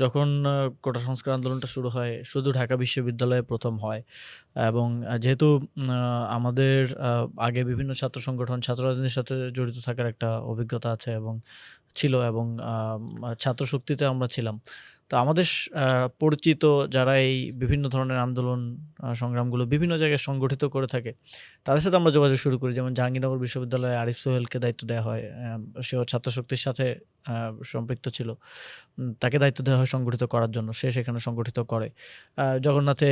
যখন কোটা সংস্কার আন্দোলনটা শুরু হয় শুধু ঢাকা বিশ্ববিদ্যালয়ে প্রথম হয় এবং যেহেতু আমাদের আগে বিভিন্ন ছাত্র সংগঠন ছাত্র রাজনীতির সাথে জড়িত থাকার একটা অভিজ্ঞতা আছে এবং ছিল এবং ছাত্র শক্তিতে আমরা ছিলাম। তো আমাদের পরিচিত যারা এই বিভিন্ন ধরনের আন্দোলন সংগ্রামগুলো বিভিন্ন জায়গায় সংগঠিত করে থাকে, তাদের সাথে আমরা যোগাযোগ শুরু করি। যেমন জাহাঙ্গীরনগর বিশ্ববিদ্যালয়ে আরিফ সোহেলকে দায়িত্ব দেয়া হয়। সেও ছাত্র শক্তির সাথে সম্পৃক্ত ছিল। তাকে দায়িত্ব দেওয়া হয় সংগঠিত করার জন্য। সে সেখানে সংগঠিত করে। জগন্নাথে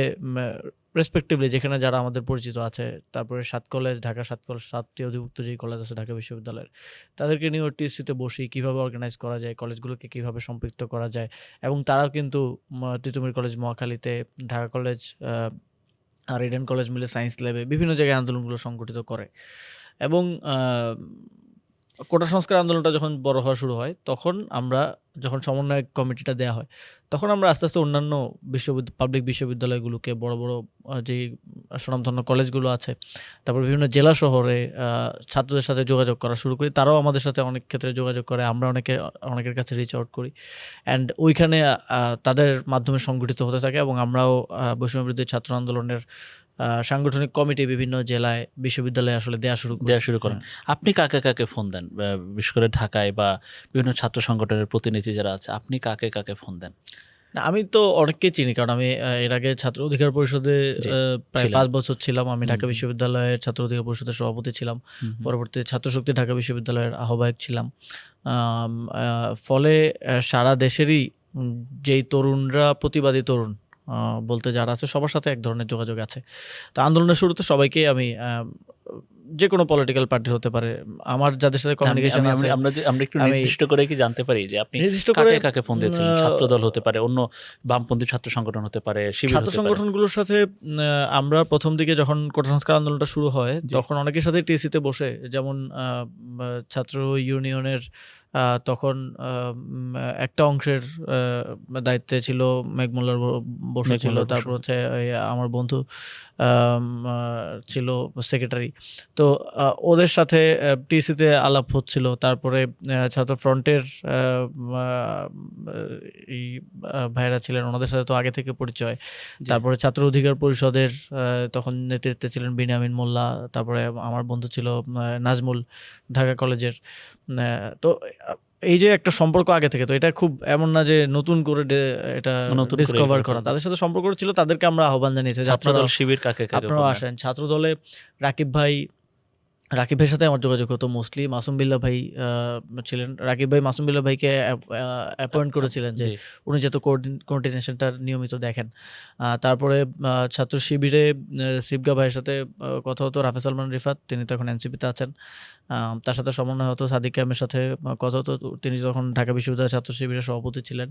রেসপেক্টিভলি যেখানে যারা আমাদের পরিচিত আছে, তারপরে ৭ কলেজ, ঢাকা ৭ কলেজ, ৭টি অধিভুক্ত যেই কলেজ আছে ঢাকা বিশ্ববিদ্যালয়ের, তাদেরকে নিয়েও টিএসসিতে বসি, কিভাবে অর্গানাইজ করা যায়, কলেজগুলোকে কিভাবে সম্পৃক্ত করা যায় এবং তারাও কিন্তু তিতুমির কলেজ মহাখালীতে, ঢাকা কলেজ আর ইডেন কলেজ মিলে সায়েন্স ল্যাবে বিভিন্ন জায়গায় আন্দোলনগুলো সংগঠিত করে এবং কোটা সংস্কার আন্দোলনটা যখন বড় হওয়া শুরু হয়, তখন আমরা যখন সমন্বয় কমিটিটা দেয়া হয়, তখন আমরা আস্তে, আস্তে অন্যান্য পাবলিক বিশ্ববিদ্যালয়গুলোকে বড়, বড় যেই স্বনামধন্য কলেজগুলো আছে, তারপর বিভিন্ন জেলা শহরে ছাত্রদের সাথে যোগাযোগ করা শুরু করি। তারাও আমাদের সাথে অনেক ক্ষেত্রে যোগাযোগ করে। আমরা অনেকের কাছে রিচ আউট করি। অ্যান্ড ওইখানে তাদের মাধ্যমে সংগঠিত হতে থাকে এবং আমরাও বৈষম্যবিরোধী ছাত্র আন্দোলনের সাংগঠনিক কমিটি বিভিন্ন জেলায়, বিশ্ববিদ্যালয়ে আসলে দেয়া শুরু করেন। আপনি কাকে, কাকে ফোন দেন? বিশেষ করে ঢাকায় বা বিভিন্ন ছাত্র সংগঠনের প্রতিনিধি যারা আছে, আপনি কাকে, কাকে ফোন দেন? না, আমি তো অনেককেই চিনি। কারণ আমি এর আগে ছাত্র অধিকার পরিষদে প্রায় ৫ বছর ছিলাম। আমি ঢাকা বিশ্ববিদ্যালয়ের ছাত্র অধিকার পরিষদের সভাপতি ছিলাম। পরবর্তীতে ছাত্র শক্তি ঢাকা বিশ্ববিদ্যালয়ের আহ্বায়ক ছিলাম। ফলে সারা দেশেরই যেই তরুণরা প্রতিবাদী তরুণ বলতে যারা আছে, সবার সাথে এক ধরনের যোগাযোগ আছে। তো আন্দোলনের শুরুতে সবাইকেই আমি যেকোনো পলিটিক্যাল পার্টি হতে পারে, আমার যাদের সাথে কমিউনিকেশন আছে, আমরা একটু নির্দিষ্ট করে কি জানতে পারি যে আপনি কাকে, কাকে ফোন দিয়েছিলেন? ছাত্রদল হতে পারে, অন্য বামপন্থী ছাত্র সংগঠন হতে পারে, শিবির হতে পারে। ছাত্র সংগঠনগুলোর সাথে আমরা প্রথম দিকে যখন কোটা সংস্কার আন্দোলনটা শুরু হয়, তখন অনেকের সাথে টিএসসিতে বসে, যেমন ছাত্র ইউনিয়নের তখন একটা অংশের দায়িত্বে ছিল মেঘমুল্লার বসেছিল। তারপর হচ্ছে আমার বন্ধু ছিল সেক্রেটারি। তো ওদের সাথে টিএসসিতে আলাপ হচ্ছিল। তারপরে ছাত্র ফ্রন্টের এই ভাইরা ছিলেন, ওনাদের সাথে তো আগে থেকে পরিচয়। তারপরে ছাত্র অধিকার পরিষদের তখন নেতৃত্বে ছিলেন বিনিয়ামিন মোল্লা। তারপরে আমার বন্ধু ছিল নাজমুল, ঢাকা কলেজের। তো এই যে একটা সম্পর্ক আগে থেকে, তো এটা খুব এমন না যে নতুন করে এটা ডিসকভার করা। তাদের সাথে সম্পর্ক ছিল, তাদেরকে আমরা আহ্বান জানিয়েছি ছাত্রদল শিবির কাকে, আপনারা আসেন। ছাত্রদলে রাকিব ভাইয়ের সাথে আমার যোগাযোগ হতো মোস্টলি। মাসুম বিল্লাহ ভাই ছিলেন। রাকিব ভাই মাসুম বিল্লাহ ভাইকে অ্যাপয়েন্ট করেছিলেন যে উনি যেহেতু কোঅর্ডিনেশনটা নিয়মিত দেখেন। তারপরে ছাত্র শিবিরে শিবগা ভাইয়ের সাথে কথা হতো। রাফেজ সালমান রিফাত, তিনি তো এখন এনসিপিতে আছেন। তার সাথে সমন্বয় হতো। সাদিক কায়েমের সাথে কথা হতো, তিনি যখন ঢাকা বিশ্ববিদ্যালয়ের ছাত্র শিবিরের সভাপতি ছিলেন।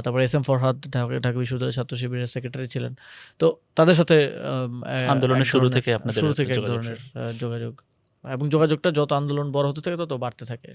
তারপরে এস এম ফরহাদ ঢাকা বিশ্ববিদ্যালয়ের ছাত্র শিবিরের সেক্রেটারি ছিলেন। তো তাদের সাথে আন্দোলনের শুরু থেকে এক ধরনের যোগাযোগ এবং যোগাযোগটা যত আন্দোলন বড় হতে থাকে তত বাড়তে থাকে।